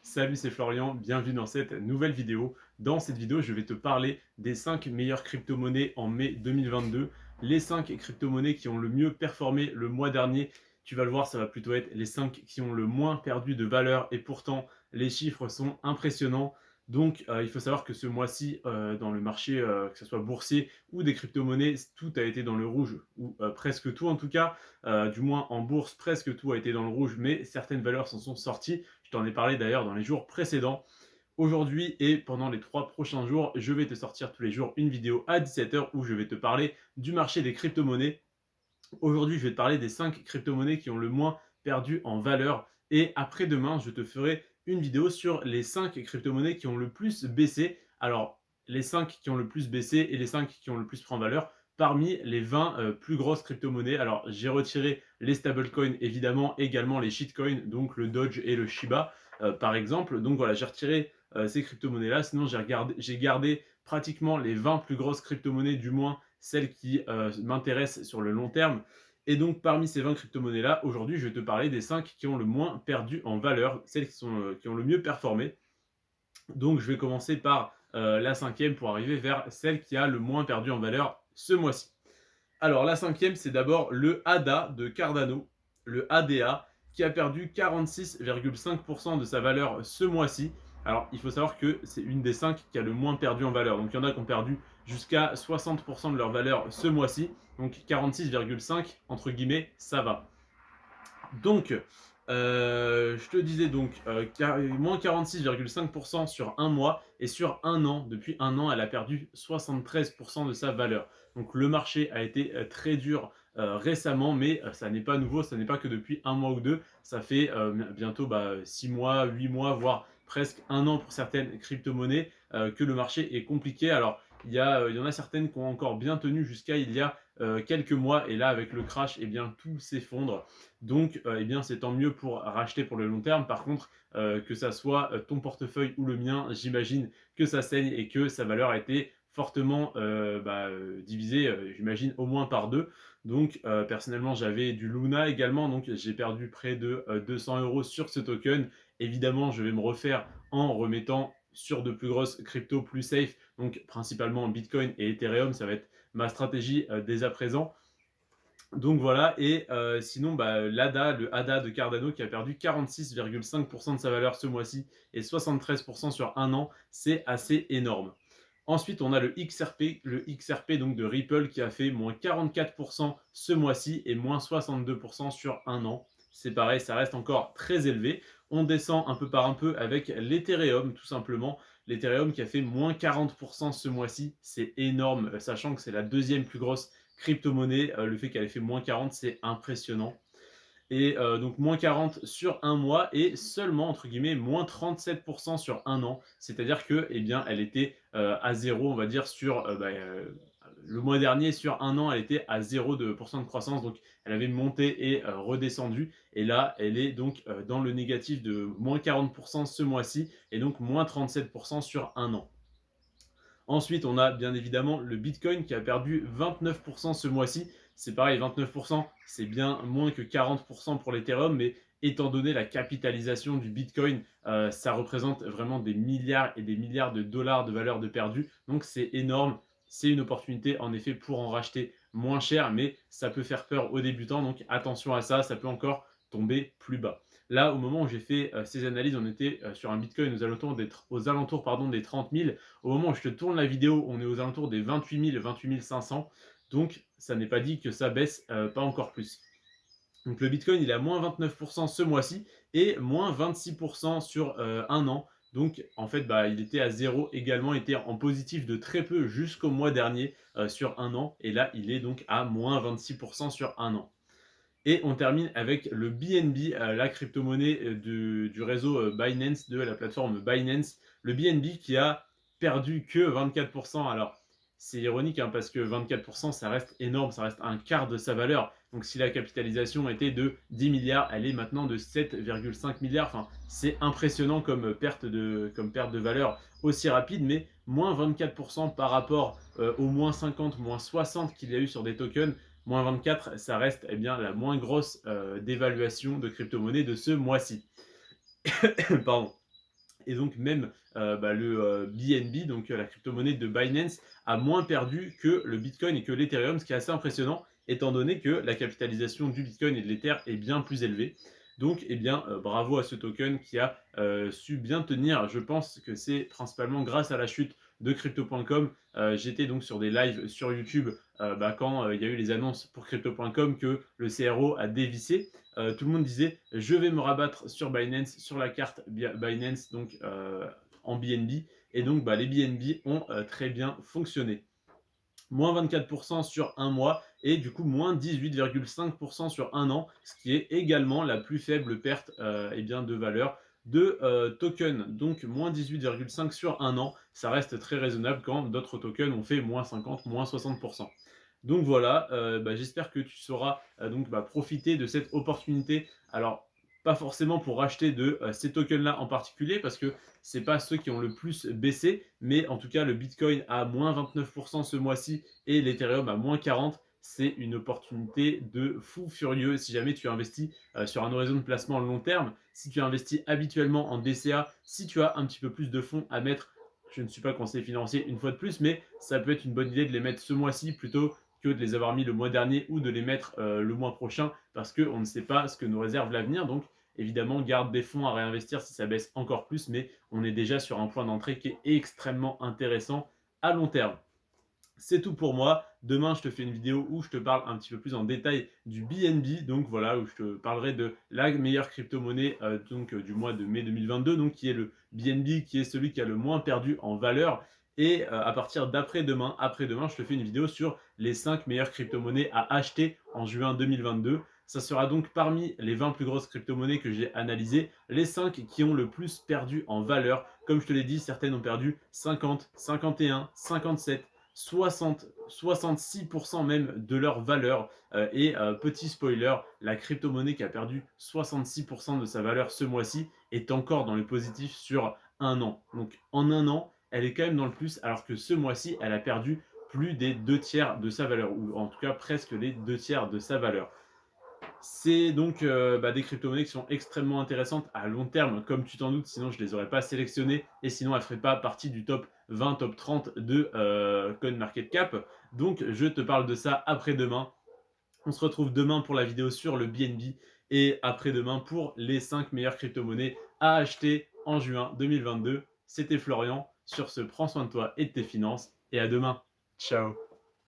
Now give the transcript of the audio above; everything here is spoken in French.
Salut, c'est Florian, bienvenue dans cette nouvelle vidéo. Dans cette vidéo, je vais te parler des 5 meilleures crypto-monnaies en mai 2022, les 5 crypto-monnaies qui ont le mieux performé le mois dernier. Tu vas le voir, ça va plutôt être les 5 qui ont le moins perdu de valeur et pourtant les chiffres sont impressionnants. Donc il faut savoir que ce mois-ci, dans le marché, que ce soit boursier ou des crypto-monnaies, tout a été dans le rouge, ou presque tout en tout cas. Du moins en bourse, presque tout a été dans le rouge, mais certaines valeurs s'en sont sorties. Je t'en ai parlé d'ailleurs dans les jours précédents. Aujourd'hui et pendant les 3 prochains jours, je vais te sortir tous les jours une vidéo à 17h où je vais te parler du marché des crypto-monnaies. Aujourd'hui, je vais te parler des 5 crypto-monnaies qui ont le moins perdu en valeur. Et après-demain, je te ferai une vidéo sur les 5 crypto-monnaies qui ont le plus baissé. Alors, les 5 qui ont le plus baissé et les 5 qui ont le plus pris en valeur parmi les 20 plus grosses crypto-monnaies. Alors, j'ai retiré les stablecoins, évidemment, également les shitcoins, donc le Doge et le Shiba, par exemple. Donc voilà, j'ai retiré ces crypto-monnaies-là. Sinon, j'ai gardé pratiquement les 20 plus grosses crypto-monnaies, du moins celles qui m'intéressent sur le long terme. Et donc, parmi ces 20 crypto-monnaies-là, aujourd'hui, je vais te parler des 5 qui ont le moins perdu en valeur, celles qui ont le mieux performé. Donc, je vais commencer par la cinquième pour arriver vers celle qui a le moins perdu en valeur ce mois-ci. Alors, la cinquième, c'est d'abord le ADA de Cardano, le ADA, qui a perdu 46,5% de sa valeur ce mois-ci. Alors, il faut savoir que c'est une des 5 qui a le moins perdu en valeur. Donc, il y en a qui ont perdu jusqu'à 60% de leur valeur ce mois-ci. Donc, 46,5, entre guillemets, ça va. Donc, je te disais donc moins 46,5% sur un mois et sur un an. Depuis un an, elle a perdu 73% de sa valeur. Donc le marché a été très dur récemment, mais ça n'est pas nouveau, ça n'est pas que depuis un mois ou deux. Ça fait bientôt 6 mois, 8 mois, voire presque un an pour certaines crypto-monnaies que le marché est compliqué. Alors, il y en a certaines qui ont encore bien tenu jusqu'à il y a quelques mois, et là, avec le crash, eh bien, tout s'effondre. Donc, eh bien, c'est tant mieux pour racheter pour le long terme. Par contre, que ça soit ton portefeuille ou le mien, j'imagine que ça saigne et que sa valeur a été fortement divisée, j'imagine, au moins par deux. Donc, personnellement, j'avais du Luna également, donc j'ai perdu près de 200 € sur ce token. Évidemment, je vais me refaire en remettant sur de plus grosses cryptos plus safe, donc principalement Bitcoin et Ethereum. Ça va être ma stratégie dès à présent. Donc voilà, et sinon, l'ADA, le ADA de Cardano qui a perdu 46,5% de sa valeur ce mois-ci et 73% sur un an, c'est assez énorme. Ensuite, on a le XRP donc de Ripple qui a fait moins 44% ce mois-ci et moins 62% sur un an. C'est pareil, ça reste encore très élevé. On descend un peu par un peu avec l'Ethereum, tout simplement. L'Ethereum qui a fait moins 40% ce mois-ci, c'est énorme, sachant que c'est la deuxième plus grosse crypto-monnaie. Le fait qu'elle ait fait moins 40, c'est impressionnant. Et donc moins 40 sur un mois et seulement, entre guillemets, moins 37% sur un an. C'est-à-dire que, eh bien, elle était à zéro, on va dire, sur le mois dernier, sur un an, elle était à 0% de croissance. Donc, elle avait monté et redescendu. Et là, elle est donc dans le négatif de moins 40% ce mois-ci et donc moins 37% sur un an. Ensuite, on a bien évidemment le Bitcoin qui a perdu 29% ce mois-ci. C'est pareil, 29%, c'est bien moins que 40% pour l'Ethereum, mais étant donné la capitalisation du Bitcoin, ça représente vraiment des milliards et des milliards de dollars de valeur de perdu. Donc c'est énorme. C'est une opportunité en effet pour en racheter moins cher, mais ça peut faire peur aux débutants. Donc attention à ça, ça peut encore tomber plus bas. Là, au moment où j'ai fait ces analyses, on était sur un Bitcoin aux alentours des 30 000. Au moment où je te tourne la vidéo, on est aux alentours des 28 000, 28 500. Donc, ça n'est pas dit que ça baisse pas encore plus. Donc, le Bitcoin, il est à moins 29% ce mois-ci et moins 26% sur un an. Donc, en fait, il était à zéro également, il était en positif de très peu jusqu'au mois dernier sur un an. Et là, il est donc à moins 26% sur un an. Et on termine avec le BNB, la crypto-monnaie du réseau Binance, de la plateforme Binance. Le BNB qui a perdu que 24%. Alors, c'est ironique hein, parce que 24%, ça reste énorme, ça reste un quart de sa valeur. Donc, si la capitalisation était de 10 milliards, elle est maintenant de 7,5 milliards. Enfin, c'est impressionnant comme perte de valeur aussi rapide, mais moins 24% par rapport aux moins 50, moins 60 qu'il y a eu sur des tokens. Moins 24, ça reste eh bien, la moins grosse dévaluation de crypto-monnaie de ce mois-ci. Pardon. Et donc même le BNB, donc la crypto-monnaie de Binance, a moins perdu que le Bitcoin et que l'Ethereum, ce qui est assez impressionnant, étant donné que la capitalisation du Bitcoin et de l'Ether est bien plus élevée. Donc, eh bien, bravo à ce token qui a su bien tenir. Je pense que c'est principalement grâce à la chute de crypto.com. J'étais donc sur des lives sur YouTube quand il y a eu les annonces pour crypto.com que le CRO a dévissé. Tout le monde disait je vais me rabattre sur Binance, sur la carte Binance, donc en BNB. Et donc les BNB ont très bien fonctionné. Moins 24% sur un mois et du coup moins 18,5% sur un an, ce qui est également la plus faible perte de valeur de token. Donc moins 18,5 sur un an, ça reste très raisonnable quand d'autres tokens ont fait moins 50, moins 60%. Donc voilà, j'espère que tu sauras profiter de cette opportunité. Alors, pas forcément pour acheter de ces tokens-là en particulier, parce que c'est pas ceux qui ont le plus baissé, mais en tout cas, le Bitcoin a moins 29% ce mois-ci et l'Ethereum a moins 40%. C'est une opportunité de fou furieux si jamais tu investis sur un horizon de placement long terme. Si tu investis habituellement en DCA, si tu as un petit peu plus de fonds à mettre, je ne suis pas conseiller financier une fois de plus, mais ça peut être une bonne idée de les mettre ce mois-ci plutôt que de les avoir mis le mois dernier ou de les mettre le mois prochain parce qu'on ne sait pas ce que nous réserve l'avenir. Donc, évidemment, garde des fonds à réinvestir si ça baisse encore plus, mais on est déjà sur un point d'entrée qui est extrêmement intéressant à long terme. C'est tout pour moi. Demain, je te fais une vidéo où je te parle un petit peu plus en détail du BNB, donc voilà, où je te parlerai de la meilleure crypto-monnaie du mois de mai 2022, donc qui est le BNB, qui est celui qui a le moins perdu en valeur. Et à partir d'après-demain, je te fais une vidéo sur les 5 meilleures crypto-monnaies à acheter en juin 2022. Ça sera donc parmi les 20 plus grosses crypto-monnaies que j'ai analysées, les 5 qui ont le plus perdu en valeur. Comme je te l'ai dit, certaines ont perdu 50, 51, 57, 60, 66% même de leur valeur. Petit spoiler, la crypto-monnaie qui a perdu 66% de sa valeur ce mois-ci est encore dans le positif sur un an. Donc en un an, elle est quand même dans le plus, alors que ce mois-ci, elle a perdu plus des 2 tiers de sa valeur, ou en tout cas presque les 2 tiers de sa valeur. C'est donc des crypto-monnaies qui sont extrêmement intéressantes à long terme, comme tu t'en doutes, sinon je ne les aurais pas sélectionnées et sinon elles ne feraient pas partie du top 20, top 30 de CoinMarketCap. Donc je te parle de ça après-demain. On se retrouve demain pour la vidéo sur le BNB et après-demain pour les 5 meilleures crypto-monnaies à acheter en juin 2022. C'était Florian. Sur ce, prends soin de toi et de tes finances et à demain. Ciao.